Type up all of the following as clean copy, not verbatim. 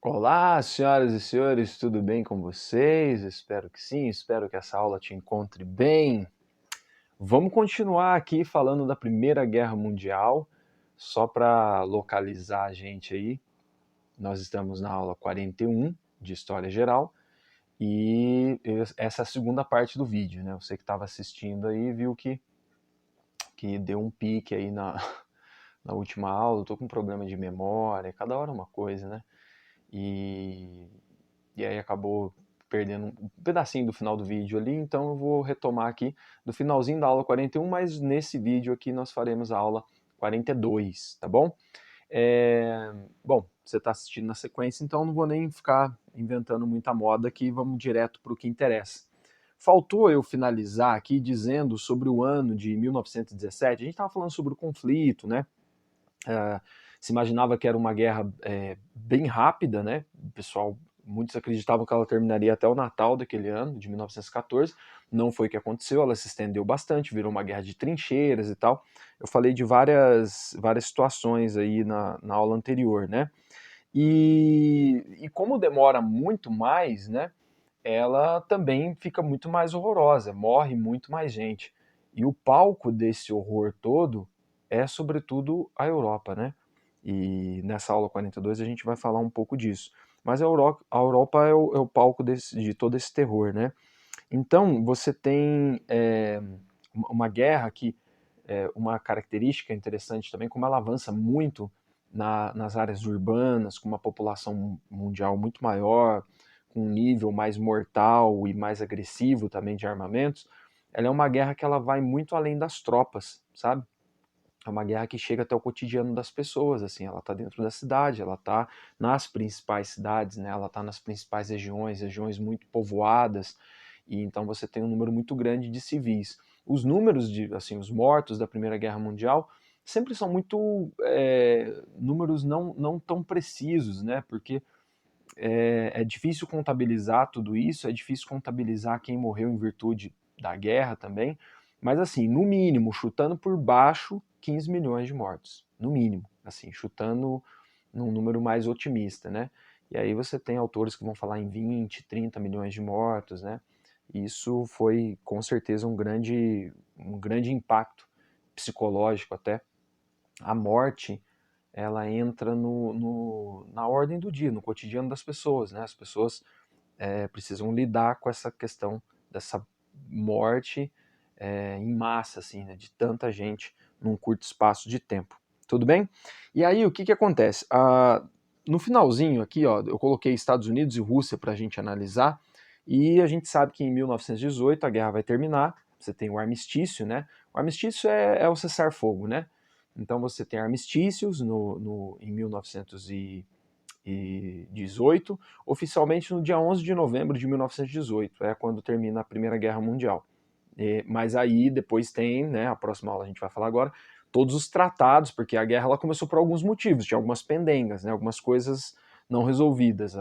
Olá, senhoras e senhores, tudo bem com vocês? Espero que sim, espero que essa aula te encontre bem. Vamos continuar aqui falando da Primeira Guerra Mundial, só para localizar a gente aí. Nós estamos na aula 41 de História Geral e essa é a segunda parte do vídeo, né? Você que estava assistindo aí viu que deu um pique aí na última aula. Eu tô com problema de memória, cada hora uma coisa, né? E e aí acabou perdendo um pedacinho do final do vídeo ali, então eu vou retomar aqui do finalzinho da aula 41, mas nesse vídeo aqui nós faremos a aula 42, tá bom? Bom, você está assistindo na sequência, então não vou nem ficar inventando muita moda aqui, vamos direto para o que interessa. Faltou eu finalizar aqui dizendo sobre o ano de 1917, a gente estava falando sobre o conflito, né? Se imaginava que era uma guerra bem rápida, né? O pessoal, muitos acreditavam que ela terminaria até o Natal daquele ano, de 1914. Não foi o que aconteceu, ela se estendeu bastante, virou uma guerra de trincheiras e tal. Eu falei de várias situações aí na aula anterior, né? E como demora muito mais, né? Ela também fica muito mais horrorosa, morre muito mais gente. E o palco desse horror todo é, sobretudo, a Europa, né? E nessa aula 42 a gente vai falar um pouco disso. Mas a Europa é o palco de todo esse terror, né? Então, você tem uma guerra que, uma característica interessante também, como ela avança muito nas áreas urbanas, com uma população mundial muito maior, com um nível mais mortal e mais agressivo também de armamentos, ela é uma guerra que ela vai muito além das tropas, sabe? É uma guerra que chega até o cotidiano das pessoas, assim, ela está dentro da cidade, ela está nas principais cidades, né? Ela está nas principais regiões muito povoadas, e então você tem um número muito grande de civis. Os números de, assim, os mortos da Primeira Guerra Mundial sempre são muito números não tão precisos, né? Porque é difícil contabilizar tudo isso, é difícil contabilizar quem morreu em virtude da guerra também, mas assim, no mínimo, chutando por baixo, 15 milhões de mortos, no mínimo, assim, chutando num número mais otimista, né? E aí você tem autores que vão falar em 20, 30 milhões de mortos, né? Isso foi com certeza um grande impacto psicológico até. A morte, ela entra na ordem do dia, no cotidiano das pessoas, né? As pessoas precisam lidar com essa questão dessa morte em massa, assim, né? De tanta gente num curto espaço de tempo. Tudo bem? E aí, o que que acontece? No finalzinho aqui, ó, eu coloquei Estados Unidos e Rússia para a gente analisar, e a gente sabe que em 1918 a guerra vai terminar, você tem o armistício, né? O armistício é o cessar-fogo, né? Então você tem armistícios em 1918, oficialmente no dia 11 de novembro de 1918, é quando termina a Primeira Guerra Mundial. Mas aí depois tem, né, a próxima aula a gente vai falar agora, todos os tratados, porque a guerra ela começou por alguns motivos, tinha algumas pendengas, né, algumas coisas não resolvidas,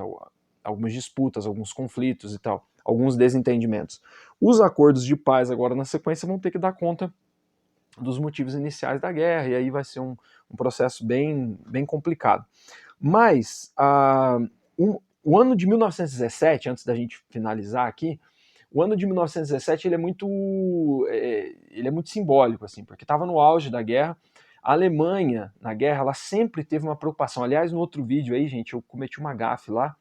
algumas disputas, alguns conflitos e tal, alguns desentendimentos. Os acordos de paz agora na sequência vão ter que dar conta dos motivos iniciais da guerra, e aí vai ser um processo bem complicado. Mas o ano de 1917, antes da gente finalizar aqui, o ano de 1917 ele é muito simbólico, assim, porque estava no auge da guerra. A Alemanha, na guerra, ela sempre teve uma preocupação. Aliás, no outro vídeo aí, gente, eu cometi uma gafe lá,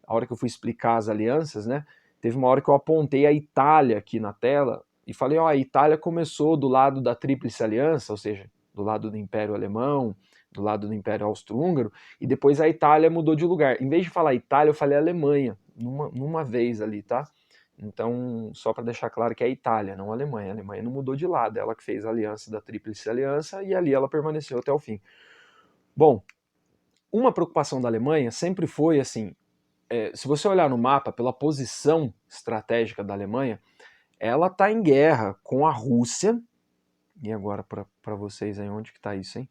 a hora que eu fui explicar as alianças, né? Teve uma hora que eu apontei a Itália aqui na tela e falei, ó, a Itália começou do lado da Tríplice Aliança, ou seja, do lado do Império Alemão, do lado do Império Austro-Húngaro, e depois a Itália mudou de lugar. Em vez de falar Itália, eu falei Alemanha, numa vez ali, tá? Então, só para deixar claro que é a Itália, não a Alemanha. A Alemanha não mudou de lado, ela que fez a aliança da Tríplice Aliança e ali ela permaneceu até o fim. Bom, uma preocupação da Alemanha sempre foi assim, se você olhar no mapa, pela posição estratégica da Alemanha, ela está em guerra com a Rússia, e agora para vocês aí, onde que está isso, hein?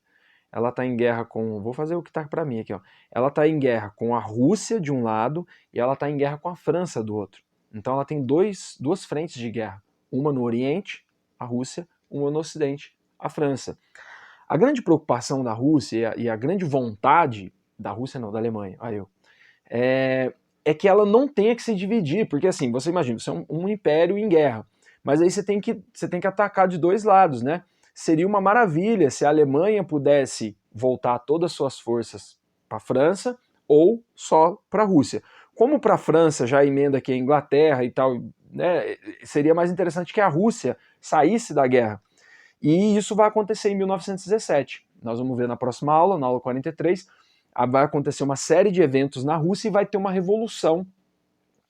Ela está em guerra com, vou fazer o que está para mim aqui, ó. Ela está em guerra com a Rússia de um lado e ela está em guerra com a França do outro. Então ela tem duas frentes de guerra, uma no Oriente, a Rússia, uma no Ocidente, a França. A grande preocupação da Rússia e a grande vontade da Rússia, não, da Alemanha, aí eu, é que ela não tenha que se dividir, porque assim, você imagina, você é um império em guerra, mas aí você tem que atacar de dois lados, né? Seria uma maravilha se a Alemanha pudesse voltar todas as suas forças para a França ou só para a Rússia. Como para a França já emenda aqui a Inglaterra e tal, né, seria mais interessante que a Rússia saísse da guerra. E isso vai acontecer em 1917. Nós vamos ver na próxima aula, na aula 43, vai acontecer uma série de eventos na Rússia e vai ter uma revolução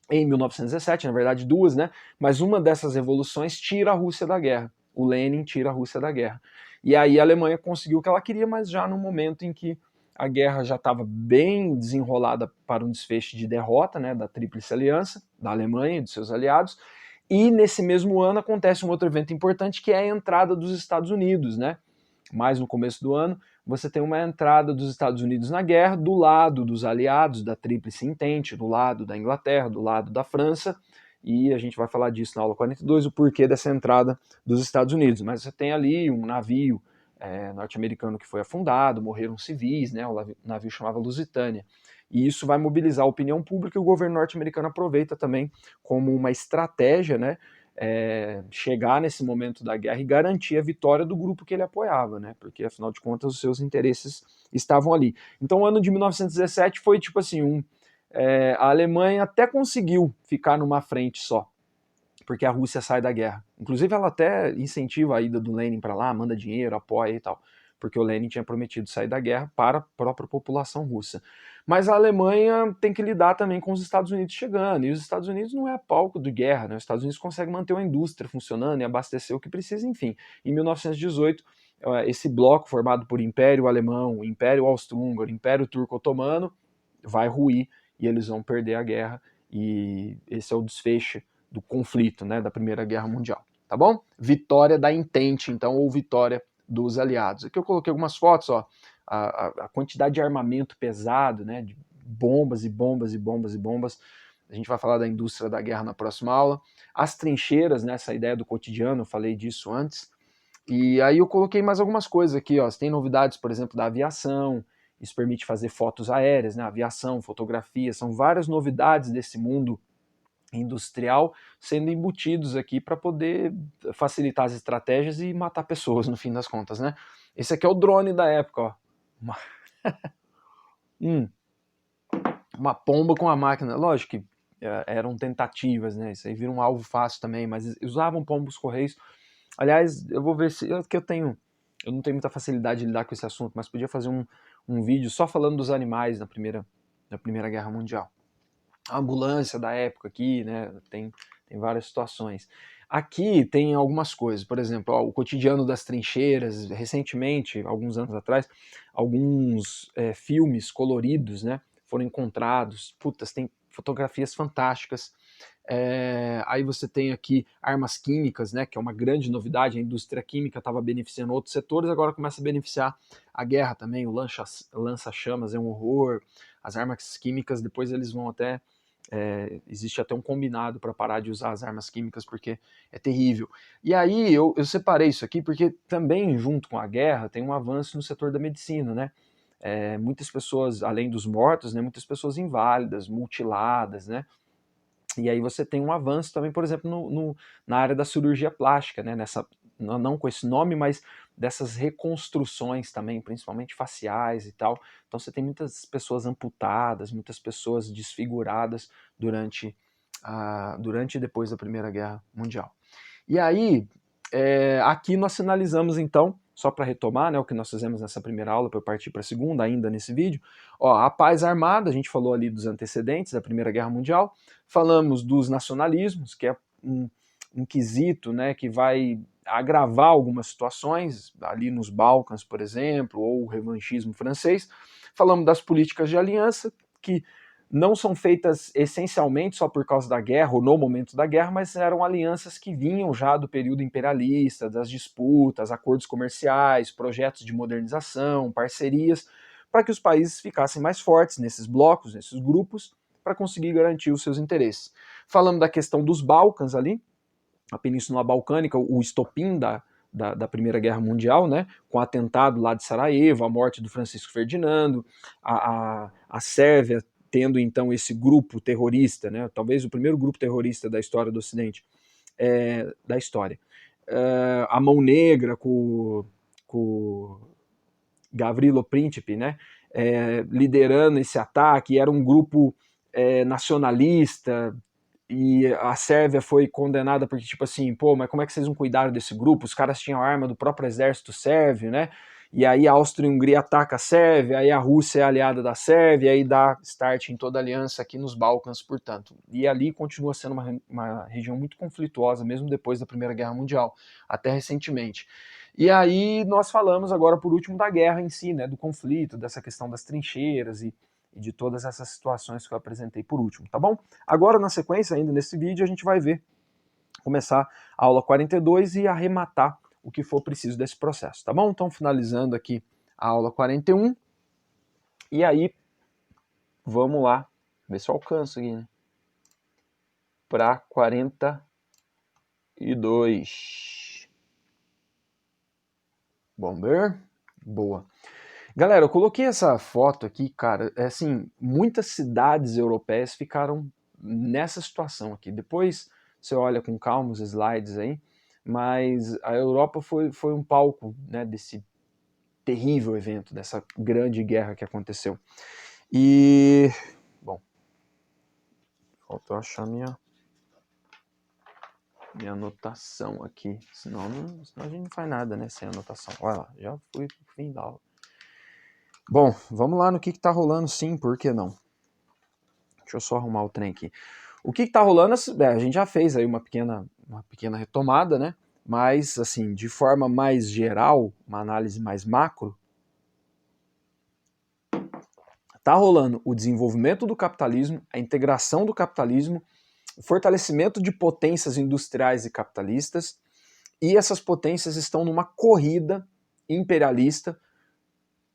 em 1917, na verdade duas, né? Mas uma dessas revoluções tira a Rússia da guerra. O Lenin tira a Rússia da guerra. E aí a Alemanha conseguiu o que ela queria, mas já no momento em que a guerra já estava bem desenrolada para um desfecho de derrota, né, da Tríplice Aliança, da Alemanha e dos seus aliados. E nesse mesmo ano acontece um outro evento importante, que é a entrada dos Estados Unidos, né? Mais no começo do ano, você tem uma entrada dos Estados Unidos na guerra, do lado dos aliados da Tríplice Entente, do lado da Inglaterra, do lado da França, e a gente vai falar disso na aula 42, o porquê dessa entrada dos Estados Unidos. Mas você tem ali um navio norte-americano que foi afundado, morreram civis, né? O navio chamava Lusitânia. E isso vai mobilizar a opinião pública e o governo norte-americano aproveita também como uma estratégia, né? Chegar nesse momento da guerra e garantir a vitória do grupo que ele apoiava, né? Porque afinal de contas os seus interesses estavam ali. Então o ano de 1917 foi tipo assim, a Alemanha até conseguiu ficar numa frente só, porque a Rússia sai da guerra. Inclusive ela até incentiva a ida do Lenin para lá, manda dinheiro, apoia e tal, porque o Lenin tinha prometido sair da guerra para a própria população russa. Mas a Alemanha tem que lidar também com os Estados Unidos chegando, e os Estados Unidos não é palco de guerra, né? Os Estados Unidos conseguem manter uma indústria funcionando e abastecer o que precisa, enfim. Em 1918, esse bloco formado por Império Alemão, Império Austro-Húngaro, Império Turco-Otomano, vai ruir e eles vão perder a guerra, e esse é o desfecho do conflito, né, da Primeira Guerra Mundial, tá bom? Vitória da Entente, então, ou vitória dos aliados. Aqui eu coloquei algumas fotos, ó, a quantidade de armamento pesado, né, de bombas e bombas e bombas e bombas. A gente vai falar da indústria da guerra na próxima aula. As trincheiras, né, essa ideia do cotidiano, eu falei disso antes. E aí eu coloquei mais algumas coisas aqui, ó. Você tem novidades, por exemplo, da aviação. Isso permite fazer fotos aéreas, né, aviação, fotografia. São várias novidades desse mundo industrial sendo embutidos aqui para poder facilitar as estratégias e matar pessoas no fim das contas, né? Esse aqui é o drone da época, ó. Uma pomba com a máquina. Lógico que eram tentativas, né? Isso aí vira um alvo fácil também, mas usavam pombos correios. Aliás, eu vou ver se eu não tenho muita facilidade de lidar com esse assunto, mas podia fazer um vídeo só falando dos animais na Primeira Guerra Mundial. A ambulância da época aqui, né, tem várias situações. Aqui tem algumas coisas, por exemplo, ó, o cotidiano das trincheiras, recentemente, alguns anos atrás, alguns filmes coloridos, né, foram encontrados, putas, tem fotografias fantásticas. Aí você tem aqui armas químicas, né, que é uma grande novidade, a indústria química estava beneficiando outros setores, agora começa a beneficiar a guerra também, o lança-chamas é um horror, as armas químicas depois eles vão até existe até um combinado para parar de usar as armas químicas porque é terrível. E aí eu separei isso aqui porque também junto com a guerra tem um avanço no setor da medicina, né? Muitas pessoas, além dos mortos, né, muitas pessoas inválidas, mutiladas, né? E aí você tem um avanço também, por exemplo, na área da cirurgia plástica, né? Não com esse nome, mas dessas reconstruções também, principalmente faciais e tal. Então você tem muitas pessoas amputadas, muitas pessoas desfiguradas durante e depois da Primeira Guerra Mundial. E aí, aqui nós sinalizamos então, só para retomar, né, o que nós fizemos nessa primeira aula, para eu partir para a segunda, ainda nesse vídeo, ó, a paz armada, a gente falou ali dos antecedentes da Primeira Guerra Mundial, falamos dos nacionalismos, que é um quesito, né, que vai agravar algumas situações, ali nos Balcãs, por exemplo, ou o revanchismo francês. Falamos das políticas de aliança, que não são feitas essencialmente só por causa da guerra ou no momento da guerra, mas eram alianças que vinham já do período imperialista, das disputas, acordos comerciais, projetos de modernização, parcerias, para que os países ficassem mais fortes nesses blocos, nesses grupos, para conseguir garantir os seus interesses. Falamos da questão dos Balcãs ali, a Península Balcânica, o estopim da Primeira Guerra Mundial, né, com o atentado lá de Sarajevo, a morte do Francisco Ferdinando, a Sérvia tendo então esse grupo terrorista, né, talvez o primeiro grupo terrorista da história do Ocidente, da história. A Mão Negra com Gavrilo Princip, né, liderando esse ataque, era um grupo nacionalista, e a Sérvia foi condenada porque, tipo assim, pô, mas como é que vocês não cuidaram desse grupo? Os caras tinham arma do próprio exército sérvio, né? E aí a Áustria e a Hungria ataca a Sérvia, aí a Rússia é aliada da Sérvia, aí dá start em toda a aliança aqui nos Balcãs, portanto. E ali continua sendo uma região muito conflituosa, mesmo depois da Primeira Guerra Mundial, até recentemente. E aí nós falamos agora, por último, da guerra em si, né, do conflito, dessa questão das trincheiras e de todas essas situações que eu apresentei por último, tá bom? Agora, na sequência, ainda nesse vídeo, a gente vai ver, começar a aula 42 e arrematar o que for preciso desse processo, tá bom? Então, finalizando aqui a aula 41, e aí, vamos lá, ver se eu alcanço aqui, né? Para 42. Vamos ver? Boa. Galera, eu coloquei essa foto aqui, cara, assim, muitas cidades europeias ficaram nessa situação aqui. Depois você olha com calma os slides aí, mas a Europa foi um palco, né, desse terrível evento, dessa grande guerra que aconteceu. E, bom, faltou achar minha anotação aqui, senão a gente não faz nada, né, sem anotação. Olha lá, já fui pro fim da aula. Bom, vamos lá no que tá rolando sim, por que não? Deixa eu só arrumar o trem aqui. O que tá rolando, a gente já fez aí uma pequena retomada, né? Mas, assim, de forma mais geral, uma análise mais macro, tá rolando o desenvolvimento do capitalismo, a integração do capitalismo, o fortalecimento de potências industriais e capitalistas, e essas potências estão numa corrida imperialista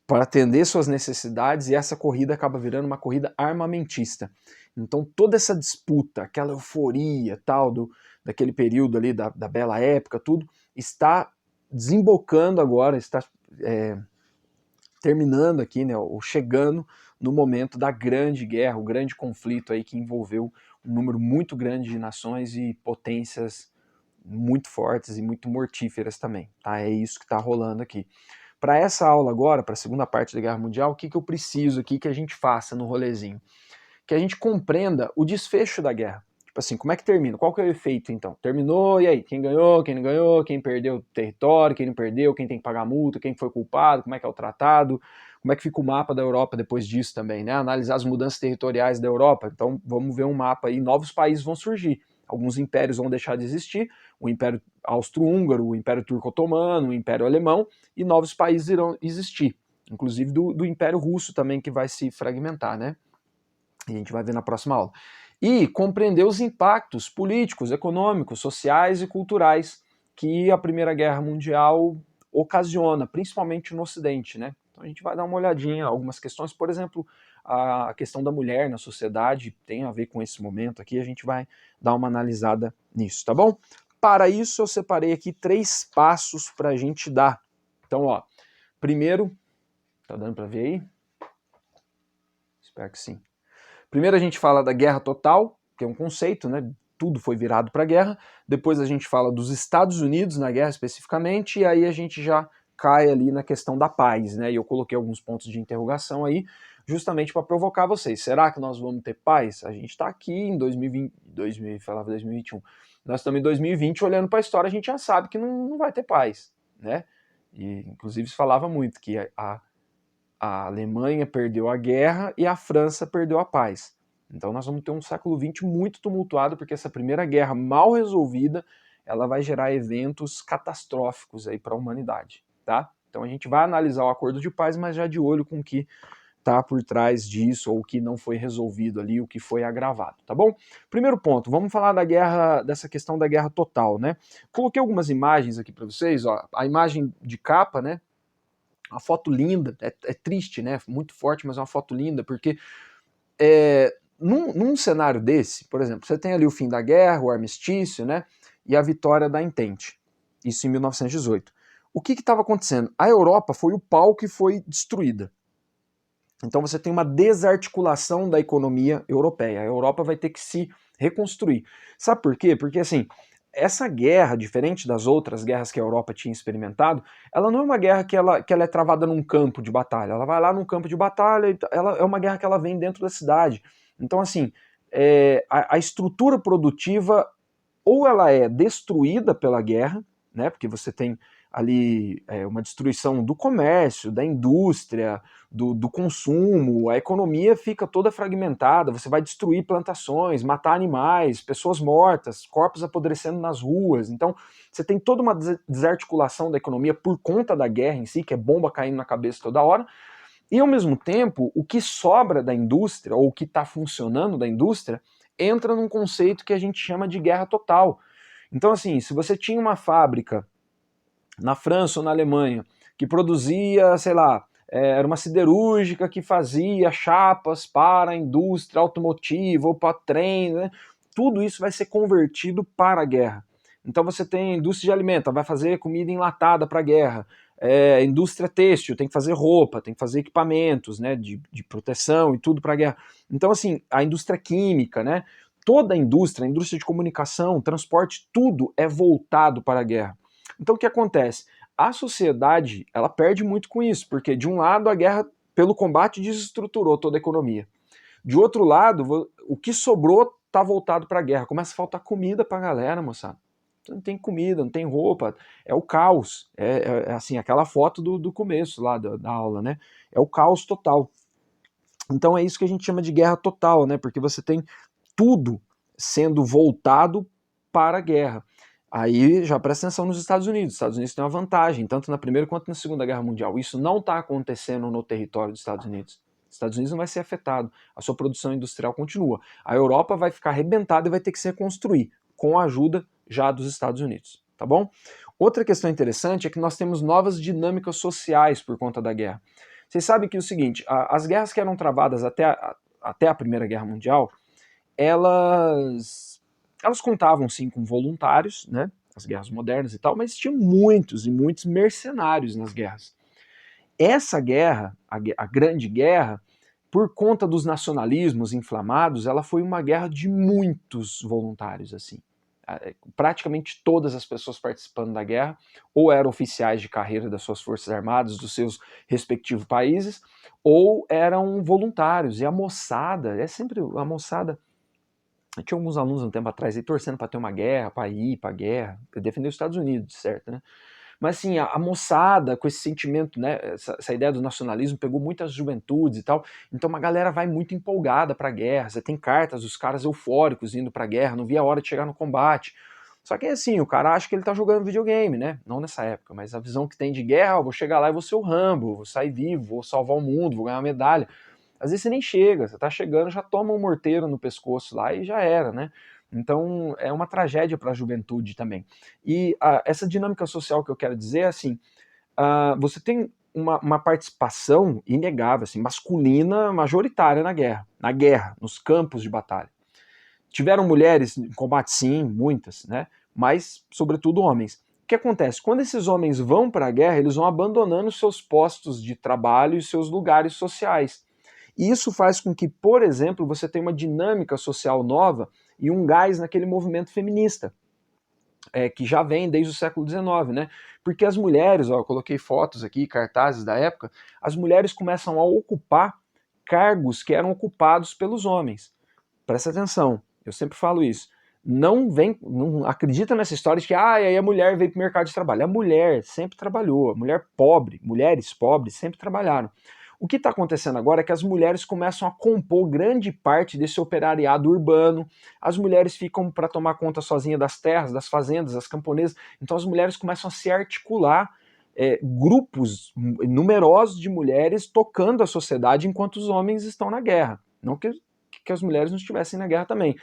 para atender suas necessidades, e essa corrida acaba virando uma corrida armamentista. Então toda essa disputa, aquela euforia tal daquele período ali, da bela época, tudo, está desembocando agora, está terminando aqui, né, ou chegando no momento da grande guerra, o grande conflito aí que envolveu um número muito grande de nações e potências muito fortes e muito mortíferas também, tá? É isso que está rolando aqui. Para essa aula agora, para a segunda parte da Guerra Mundial, o que eu preciso aqui que a gente faça no rolezinho? Que a gente compreenda o desfecho da guerra. Tipo assim, como é que termina? Qual que é o efeito, então? Terminou, e aí? Quem ganhou, quem não ganhou, quem perdeu território, quem não perdeu, quem tem que pagar multa, quem foi culpado, como é que é o tratado, como é que fica o mapa da Europa depois disso também, né? Analisar as mudanças territoriais da Europa. Então, vamos ver um mapa aí, novos países vão surgir. Alguns impérios vão deixar de existir, o Império Austro-Húngaro, o Império Turco-Otomano, o Império Alemão, e novos países irão existir, inclusive do Império Russo também, que vai se fragmentar, né? A gente vai ver na próxima aula. E compreender os impactos políticos, econômicos, sociais e culturais que a Primeira Guerra Mundial ocasiona, principalmente no Ocidente, né? Então a gente vai dar uma olhadinha em algumas questões, por exemplo, a questão da mulher na sociedade tem a ver com esse momento aqui, a gente vai dar uma analisada nisso, tá bom? Para isso eu separei aqui 3 passos para a gente dar. Então, ó, primeiro, tá dando para ver aí? Espero que sim. Primeiro a gente fala da guerra total, que é um conceito, né? Tudo foi virado para a guerra. Depois a gente fala dos Estados Unidos na guerra especificamente, e aí a gente já cai ali na questão da paz, né? E eu coloquei alguns pontos de interrogação aí, justamente para provocar vocês. Será que nós vamos ter paz? A gente está aqui em 2021. Nós estamos em 2020 olhando para a história, a gente já sabe que não vai ter paz, né? E inclusive se falava muito que a Alemanha perdeu a guerra e a França perdeu a paz. Então nós vamos ter um século XX muito tumultuado, porque essa primeira guerra mal resolvida, ela vai gerar eventos catastróficos aí para a humanidade, tá? Então a gente vai analisar o acordo de paz, mas já de olho com o que está por trás disso, ou o que não foi resolvido ali, o que foi agravado, tá bom? Primeiro ponto, vamos falar da guerra, dessa questão da guerra total, né? Coloquei algumas imagens aqui para vocês, ó, a imagem de capa, né? Uma foto linda, é triste, né? Muito forte, mas é uma foto linda, porque num cenário desse, por exemplo, você tem ali o fim da guerra, o armistício, né? E a vitória da Entente. Isso em 1918. O que estava acontecendo? A Europa foi o pau que foi destruída. Então você tem uma desarticulação da economia europeia. A Europa vai ter que se reconstruir. Sabe por quê? Porque assim, essa guerra, diferente das outras guerras que a Europa tinha experimentado, ela não é uma guerra que ela é travada num campo de batalha. Ela vai lá num campo de batalha, ela é uma guerra que ela vem dentro da cidade. Então assim, a estrutura produtiva ou ela é destruída pela guerra, né, porque você tem ali uma destruição do comércio, da indústria, do consumo, a economia fica toda fragmentada, você vai destruir plantações, matar animais, pessoas mortas, corpos apodrecendo nas ruas, então você tem toda uma desarticulação da economia por conta da guerra em si, que é bomba caindo na cabeça toda hora, e ao mesmo tempo, o que sobra da indústria, ou o que está funcionando da indústria, entra num conceito que a gente chama de guerra total. Então, assim, se você tinha uma fábrica na França ou na Alemanha que produzia, sei lá, era uma siderúrgica que fazia chapas para a indústria automotiva ou para trem, né? Tudo isso vai ser convertido para a guerra. Então você tem indústria de alimento, vai fazer comida enlatada para a guerra. Indústria têxtil, tem que fazer roupa, tem que fazer equipamentos, né, de proteção e tudo para a guerra. Então, assim, a indústria química, né, toda a indústria de comunicação, transporte, tudo é voltado para a guerra. Então, o que acontece? A sociedade, ela perde muito com isso, porque de um lado a guerra pelo combate desestruturou toda a economia. De outro lado, o que sobrou está voltado para a guerra. Começa a faltar comida para a galera, moçada. Não tem comida, não tem roupa, é o caos. É assim, aquela foto do começo lá da aula, né? É o caos total. Então é isso que a gente chama de guerra total, né? Porque você tem tudo sendo voltado para a guerra. Aí já presta atenção nos Estados Unidos. Os Estados Unidos têm uma vantagem, tanto na Primeira quanto na Segunda Guerra Mundial. Isso não está acontecendo no território dos Estados Unidos. Os Estados Unidos não vai ser afetado. A sua produção industrial continua. A Europa vai ficar arrebentada e vai ter que se reconstruir, com a ajuda já dos Estados Unidos. Tá bom? Outra questão interessante é que nós temos novas dinâmicas sociais por conta da guerra. Vocês sabem que é o seguinte, as guerras que eram travadas até a Primeira Guerra Mundial, elas contavam sim com voluntários, né, as guerras modernas e tal, mas tinha muitos e muitos mercenários nas guerras. Essa guerra, a Grande Guerra, por conta dos nacionalismos inflamados, ela foi uma guerra de muitos voluntários, assim. Praticamente todas as pessoas participando da guerra ou eram oficiais de carreira das suas forças armadas, dos seus respectivos países, ou eram voluntários. E a moçada, a moçada. Tinha alguns alunos um tempo atrás aí torcendo para ter uma guerra, para ir para a guerra, para defender os Estados Unidos, certo, né? Mas assim, a moçada com esse sentimento, né, essa ideia do nacionalismo pegou muitas juventudes e tal, então uma galera vai muito empolgada para a guerra, você tem cartas dos caras eufóricos indo para a guerra, não via a hora de chegar no combate. Só que assim, o cara acha que ele tá jogando videogame, né? Não nessa época, mas a visão que tem de guerra, eu vou chegar lá e vou ser o Rambo, vou sair vivo, vou salvar o mundo, vou ganhar uma medalha. Às vezes você nem chega, você tá chegando, já toma um morteiro no pescoço lá e já era, né? Então é uma tragédia para a juventude também. E essa dinâmica social que eu quero dizer é assim: você tem uma participação inegável, assim, masculina, majoritária na guerra, nos campos de batalha. Tiveram mulheres em combate, sim, muitas, né? Mas, sobretudo, homens. O que acontece? Quando esses homens vão para a guerra, eles vão abandonando seus postos de trabalho e seus lugares sociais. E isso faz com que, por exemplo, você tenha uma dinâmica social nova e um gás naquele movimento feminista, que já vem desde o século XIX, né? Porque as mulheres, ó, eu coloquei fotos aqui, cartazes da época, as mulheres começam a ocupar cargos que eram ocupados pelos homens. Presta atenção, eu sempre falo isso. Não acredita nessa história de que aí a mulher veio para o mercado de trabalho. A mulher sempre trabalhou, a mulher pobre, mulheres pobres sempre trabalharam. O que está acontecendo agora é que as mulheres começam a compor grande parte desse operariado urbano, as mulheres ficam para tomar conta sozinha das terras, das fazendas, das camponesas, então as mulheres começam a se articular, grupos numerosos de mulheres tocando a sociedade enquanto os homens estão na guerra. Não que as mulheres não estivessem na guerra também,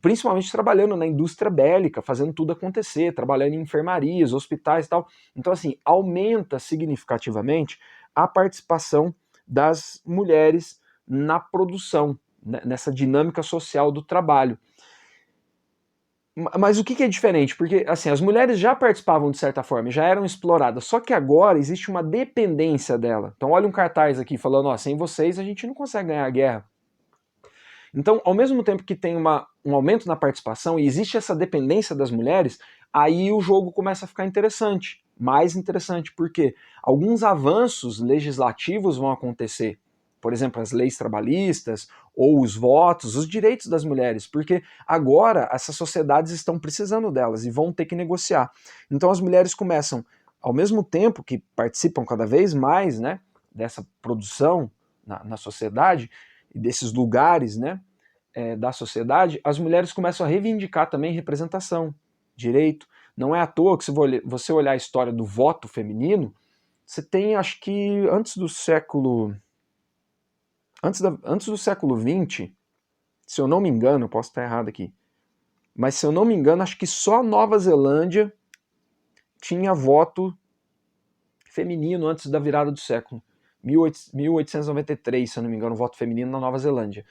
principalmente trabalhando na indústria bélica, fazendo tudo acontecer, trabalhando em enfermarias, hospitais e tal. Então, assim, aumenta significativamente a participação das mulheres na produção, nessa dinâmica social do trabalho. Mas o que é diferente? Porque, assim, as mulheres já participavam de certa forma, já eram exploradas, só que agora existe uma dependência dela. Então olha um cartaz aqui falando, ó, sem vocês a gente não consegue ganhar a guerra. Então, ao mesmo tempo que tem um aumento na participação e existe essa dependência das mulheres, aí o jogo começa a ficar interessante, mais interessante, porque alguns avanços legislativos vão acontecer. Por exemplo, as leis trabalhistas, ou os votos, os direitos das mulheres, porque agora essas sociedades estão precisando delas e vão ter que negociar. Então as mulheres começam, ao mesmo tempo que participam cada vez mais, né, dessa produção na sociedade, e desses lugares, né, da sociedade, as mulheres começam a reivindicar também representação, direito. Não é à toa que se você olhar a história do voto feminino, você tem, acho que antes do século XX, se eu não me engano, posso estar errado aqui, mas se eu não me engano, acho que só Nova Zelândia tinha voto feminino antes da virada do século. 1893, se eu não me engano, voto feminino na Nova Zelândia.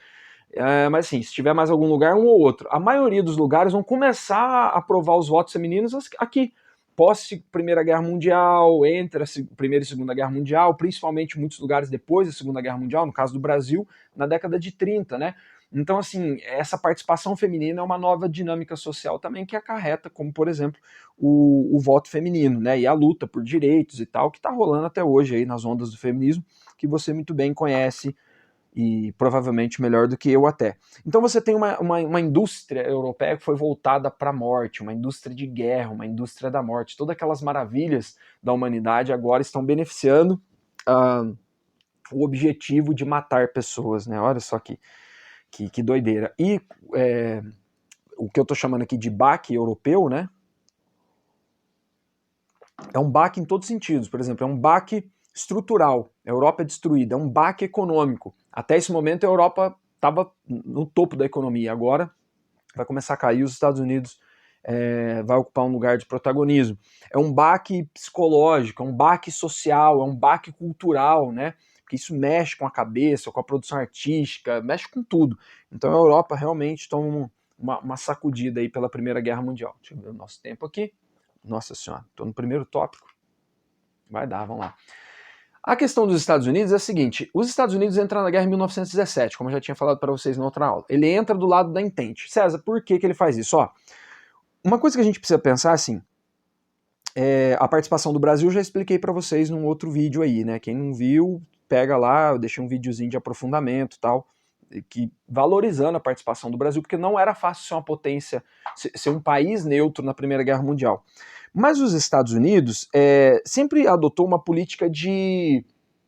Mas assim, se tiver mais algum lugar, um ou outro. A maioria dos lugares vão começar a aprovar os votos femininos aqui. Pós Primeira Guerra Mundial, entre a Primeira e Segunda Guerra Mundial, principalmente muitos lugares depois da Segunda Guerra Mundial, no caso do Brasil, na década de 30, né? Então, assim, essa participação feminina é uma nova dinâmica social também que acarreta, como, por exemplo, o voto feminino, né? E a luta por direitos e tal, que está rolando até hoje aí nas ondas do feminismo, que você muito bem conhece e provavelmente melhor do que eu até. Então você tem uma indústria europeia que foi voltada para a morte, uma indústria de guerra, uma indústria da morte. Todas aquelas maravilhas da humanidade agora estão beneficiando o objetivo de matar pessoas, né? Olha só que doideira. E o que eu estou chamando aqui de baque europeu, né? É um baque em todos os sentidos. Por exemplo, é um baque estrutural. A Europa é destruída. É um baque econômico. Até esse momento a Europa estava no topo da economia. Agora vai começar a cair. Os Estados Unidos vai ocupar um lugar de protagonismo. É um baque psicológico, é um baque social, é um baque cultural, né? Porque isso mexe com a cabeça, com a produção artística, mexe com tudo. Então a Europa realmente toma uma sacudida aí pela Primeira Guerra Mundial. Deixa eu ver o nosso tempo aqui. Nossa senhora, estou no primeiro tópico. Vai dar, vamos lá. A questão dos Estados Unidos é a seguinte: os Estados Unidos entraram na guerra em 1917, como eu já tinha falado para vocês na outra aula. Ele entra do lado da Entente. César, por que ele faz isso? Ó, uma coisa que a gente precisa pensar assim, a participação do Brasil eu já expliquei para vocês num outro vídeo aí, né? Quem não viu, pega lá, eu deixei um videozinho de aprofundamento e tal, que valorizando a participação do Brasil, porque não era fácil ser uma potência, ser um país neutro na Primeira Guerra Mundial. Mas os Estados Unidos sempre adotou uma política de,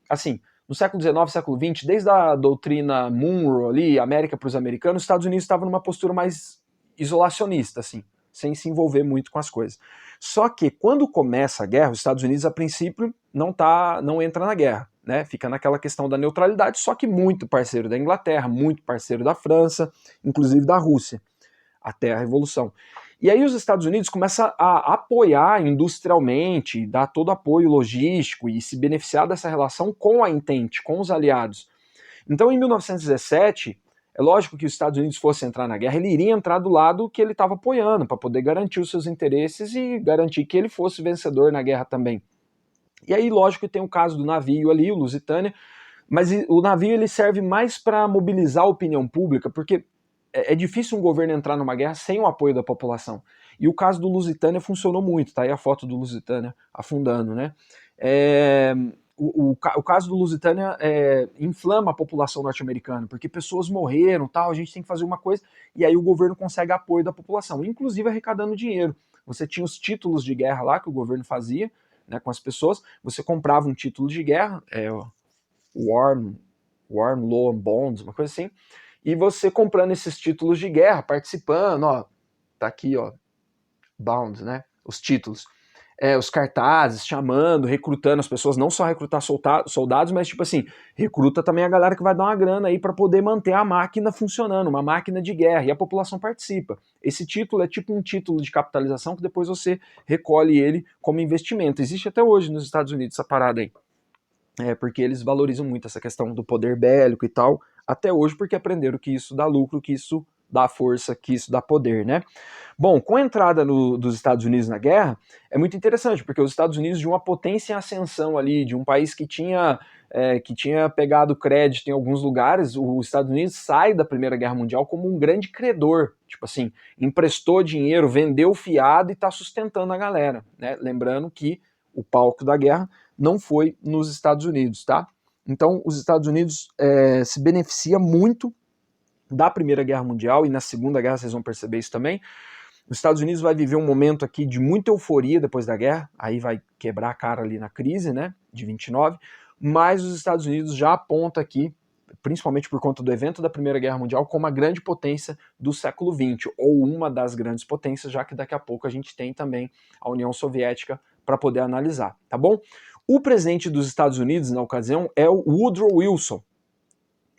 assim, no século XIX, século XX, desde a doutrina Monroe ali, América para os americanos, os Estados Unidos estavam numa postura mais isolacionista, assim, sem se envolver muito com as coisas. Só que quando começa a guerra, os Estados Unidos a princípio não entra na guerra, né? Fica naquela questão da neutralidade, só que muito parceiro da Inglaterra, muito parceiro da França, inclusive da Rússia, até a Revolução. E aí os Estados Unidos começam a apoiar industrialmente, dar todo apoio logístico e se beneficiar dessa relação com a Entente, com os aliados. Então, em 1917, é lógico que os Estados Unidos fosse entrar na guerra, ele iria entrar do lado que ele estava apoiando, para poder garantir os seus interesses e garantir que ele fosse vencedor na guerra também. E aí, lógico que tem o caso do navio ali, o Lusitânia, mas o navio ele serve mais para mobilizar a opinião pública, porque é difícil um governo entrar numa guerra sem o apoio da população. E o caso do Lusitânia funcionou muito, tá aí a foto do Lusitânia afundando, né? O caso do Lusitânia inflama a população norte-americana, porque pessoas morreram, tal, a gente tem que fazer uma coisa, e aí o governo consegue apoio da população, inclusive arrecadando dinheiro. Você tinha os títulos de guerra lá que o governo fazia, né, com as pessoas, você comprava um título de guerra, War Loan Bonds, uma coisa assim, e você comprando esses títulos de guerra, participando, ó, tá aqui, ó, Bonds, né, os títulos, os cartazes, chamando, recrutando as pessoas, não só recrutar soldados, mas tipo assim, recruta também a galera que vai dar uma grana aí para poder manter a máquina funcionando, uma máquina de guerra, e a população participa. Esse título é tipo um título de capitalização que depois você recolhe ele como investimento. Existe até hoje nos Estados Unidos essa parada aí. Porque eles valorizam muito essa questão do poder bélico e tal, até hoje porque aprenderam que isso dá lucro, que isso dá força, que isso dá poder, né? Bom, com a entrada dos Estados Unidos na guerra, é muito interessante, porque os Estados Unidos, de uma potência em ascensão ali, de um país que tinha pegado crédito em alguns lugares, os Estados Unidos sai da Primeira Guerra Mundial como um grande credor, tipo assim, emprestou dinheiro, vendeu fiado e está sustentando a galera, né? Lembrando que o palco da guerra não foi nos Estados Unidos, tá? Então, os Estados Unidos se beneficia muito da Primeira Guerra Mundial, e na Segunda Guerra vocês vão perceber isso também. Os Estados Unidos vai viver um momento aqui de muita euforia depois da guerra, aí vai quebrar a cara ali na crise, né, de 29, mas os Estados Unidos já aponta aqui, principalmente por conta do evento da Primeira Guerra Mundial, como a grande potência do século XX, ou uma das grandes potências, já que daqui a pouco a gente tem também a União Soviética para poder analisar, tá bom? O presidente dos Estados Unidos, na ocasião, é o Woodrow Wilson.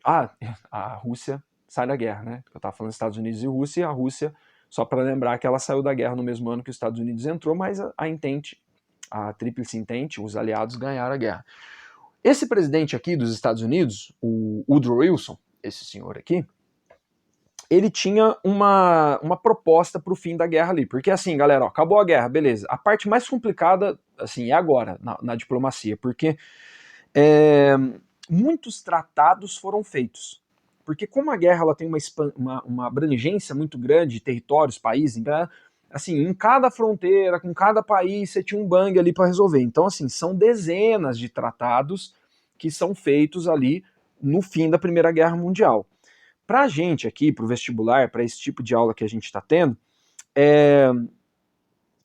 A Rússia sai da guerra, né? Eu estava falando dos Estados Unidos e Rússia, e a Rússia, só para lembrar que ela saiu da guerra no mesmo ano que os Estados Unidos entrou, mas a Tríplice Entente, os aliados ganharam a guerra. Esse presidente aqui dos Estados Unidos, o Woodrow Wilson, esse senhor aqui, ele tinha uma proposta para o fim da guerra ali, porque assim, galera, ó, acabou a guerra, beleza. A parte mais complicada, assim, é agora, na diplomacia, porque muitos tratados foram feitos. Porque como a guerra ela tem uma abrangência muito grande de territórios, países, então, assim, em cada fronteira, com cada país, você tinha um bang ali para resolver. Então, assim, são dezenas de tratados que são feitos ali no fim da Primeira Guerra Mundial. Para a gente aqui, para o vestibular, para esse tipo de aula que a gente está tendo,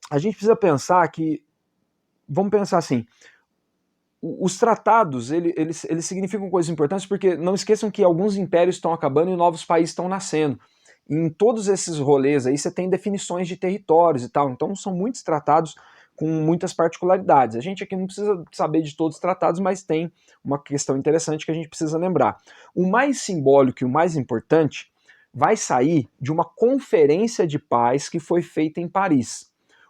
a gente precisa pensar que, vamos pensar assim, os tratados, eles significam coisas importantes porque não esqueçam que alguns impérios estão acabando e novos países estão nascendo. E em todos esses rolês aí você tem definições de territórios e tal, então são muitos tratados com muitas particularidades. A gente aqui não precisa saber de todos os tratados, mas tem uma questão interessante que a gente precisa lembrar. O mais simbólico e o mais importante vai sair de uma conferência de paz que foi feita em Paris.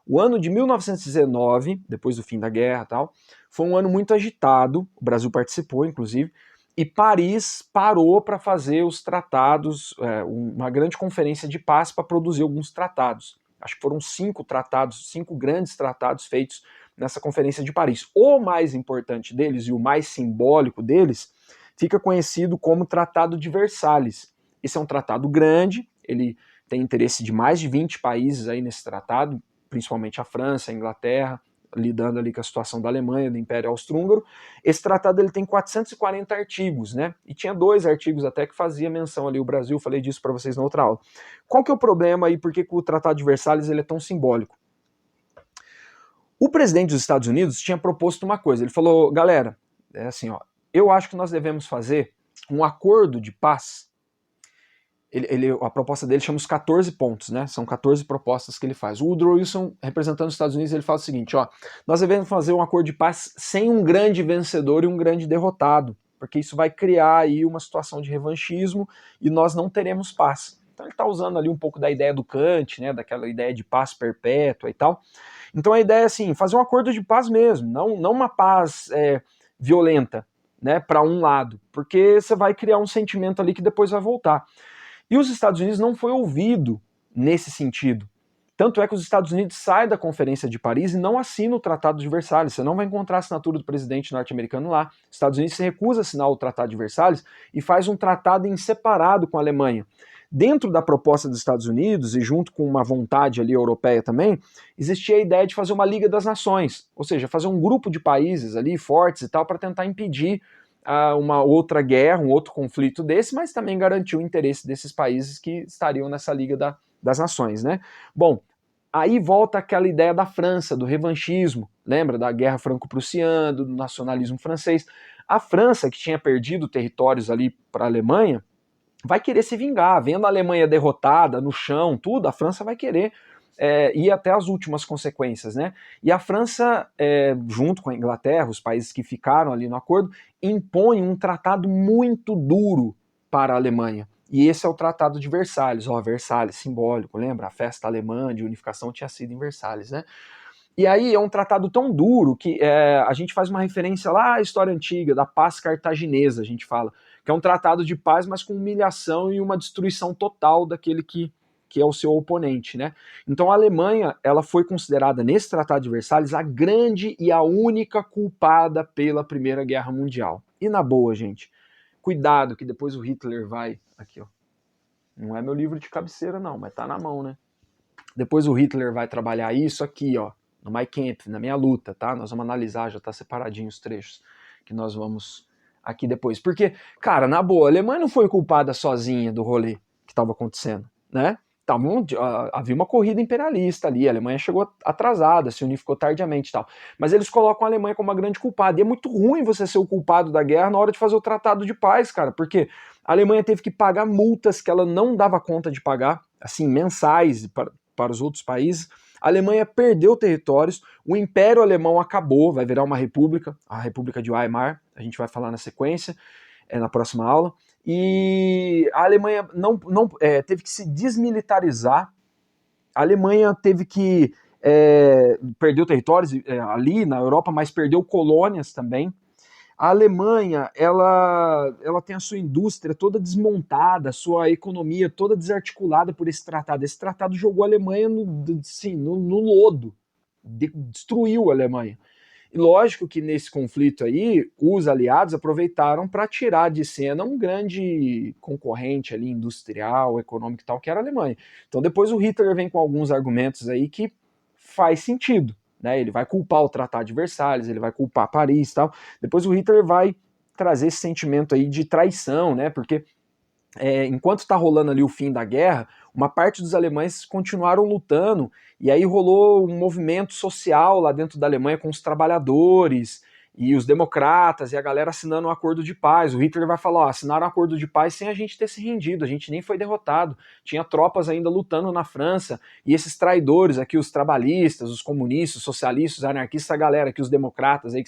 O ano de 1919, depois do fim da guerra e tal, foi um ano muito agitado, o Brasil participou, inclusive, e Paris parou para fazer os tratados, uma grande conferência de paz para produzir alguns tratados. Acho que foram 5 tratados, 5 grandes tratados feitos nessa conferência de Paris. O mais importante deles e o mais simbólico deles fica conhecido como Tratado de Versalhes. Esse é um tratado grande, ele tem interesse de mais de 20 países aí nesse tratado, principalmente a França, a Inglaterra, lidando ali com a situação da Alemanha, do Império Austro-Húngaro. Esse tratado ele tem 440 artigos, né? E tinha 2 artigos até que fazia menção ali o Brasil, falei disso para vocês na outra aula. Qual que é o problema aí, por que o Tratado de Versalhes ele é tão simbólico? O presidente dos Estados Unidos tinha proposto uma coisa, ele falou, galera, assim, ó, eu acho que nós devemos fazer um acordo de paz. A proposta dele chama os 14 pontos, né? São 14 propostas que ele faz. O Woodrow Wilson, representando os Estados Unidos, ele fala o seguinte, ó, nós devemos fazer um acordo de paz sem um grande vencedor e um grande derrotado, porque isso vai criar aí uma situação de revanchismo e nós não teremos paz. Então ele está usando ali um pouco da ideia do Kant, né? Daquela ideia de paz perpétua e tal. Então a ideia é assim, fazer um acordo de paz mesmo, não uma paz violenta, né? Para um lado, porque você vai criar um sentimento ali que depois vai voltar. E os Estados Unidos não foi ouvido nesse sentido. Tanto é que os Estados Unidos saem da Conferência de Paris e não assinam o Tratado de Versalhes. Você não vai encontrar a assinatura do presidente norte-americano lá. Os Estados Unidos se recusa a assinar o Tratado de Versalhes e faz um tratado em separado com a Alemanha. Dentro da proposta dos Estados Unidos, e junto com uma vontade ali europeia também, existia a ideia de fazer uma Liga das Nações, ou seja, fazer um grupo de países ali fortes e tal para tentar impedir uma outra guerra, um outro conflito desse, mas também garantiu o interesse desses países que estariam nessa Liga das Nações, né? Bom, aí volta aquela ideia da França, do revanchismo, lembra da Guerra Franco-Prussiana, do nacionalismo francês. A França, que tinha perdido territórios ali para a Alemanha, vai querer se vingar, vendo a Alemanha derrotada, no chão, tudo, a França vai querer ir até as últimas consequências, né? E a França, junto com a Inglaterra, os países que ficaram ali no acordo, impõe um tratado muito duro para a Alemanha. E esse é o Tratado de Versalhes, Versalhes, simbólico, lembra? A festa alemã de unificação tinha sido em Versalhes, né? E aí é um tratado tão duro que a gente faz uma referência lá à história antiga, da paz cartaginesa, a gente fala, que é um tratado de paz, mas com humilhação e uma destruição total daquele que é o seu oponente, né? Então a Alemanha, ela foi considerada nesse Tratado de Versalhes a grande e a única culpada pela Primeira Guerra Mundial. E na boa, gente, cuidado que depois o Hitler vai... Aqui, ó. Não é meu livro de cabeceira não, mas tá na mão, né? Depois o Hitler vai trabalhar isso aqui, ó, no My Camp, na minha luta, tá? Nós vamos analisar, já tá separadinho os trechos que nós vamos aqui depois. Porque, cara, na boa, a Alemanha não foi culpada sozinha do rolê que estava acontecendo, né? Havia uma corrida imperialista ali, a Alemanha chegou atrasada, se unificou tardiamente e tal. Mas eles colocam a Alemanha como uma grande culpada. E é muito ruim você ser o culpado da guerra na hora de fazer o tratado de paz, cara, porque a Alemanha teve que pagar multas que ela não dava conta de pagar, assim, mensais para os outros países. A Alemanha perdeu territórios, o Império Alemão acabou, vai virar uma república, a República de Weimar, a gente vai falar na sequência, na próxima aula. E a Alemanha teve que se desmilitarizar, a Alemanha teve que perdeu territórios ali na Europa, mas perdeu colônias também. A Alemanha, ela tem a sua indústria toda desmontada, a sua economia toda desarticulada por esse tratado. Esse tratado jogou a Alemanha no lodo, destruiu a Alemanha. E lógico que nesse conflito aí, os aliados aproveitaram para tirar de cena um grande concorrente ali, industrial, econômico e tal, que era a Alemanha. Então depois o Hitler vem com alguns argumentos aí que faz sentido, né? Ele vai culpar o Tratado de Versalhes, ele vai culpar Paris e tal. Depois o Hitler vai trazer esse sentimento aí de traição, né? Porque enquanto está rolando ali o fim da guerra, uma parte dos alemães continuaram lutando, e aí rolou um movimento social lá dentro da Alemanha com os trabalhadores e os democratas e a galera assinando um acordo de paz. O Hitler vai falar, ó, assinaram um acordo de paz sem a gente ter se rendido, a gente nem foi derrotado. Tinha tropas ainda lutando na França, e esses traidores aqui, os trabalhistas, os comunistas, os socialistas, os anarquistas, a galera aqui, os democratas aí que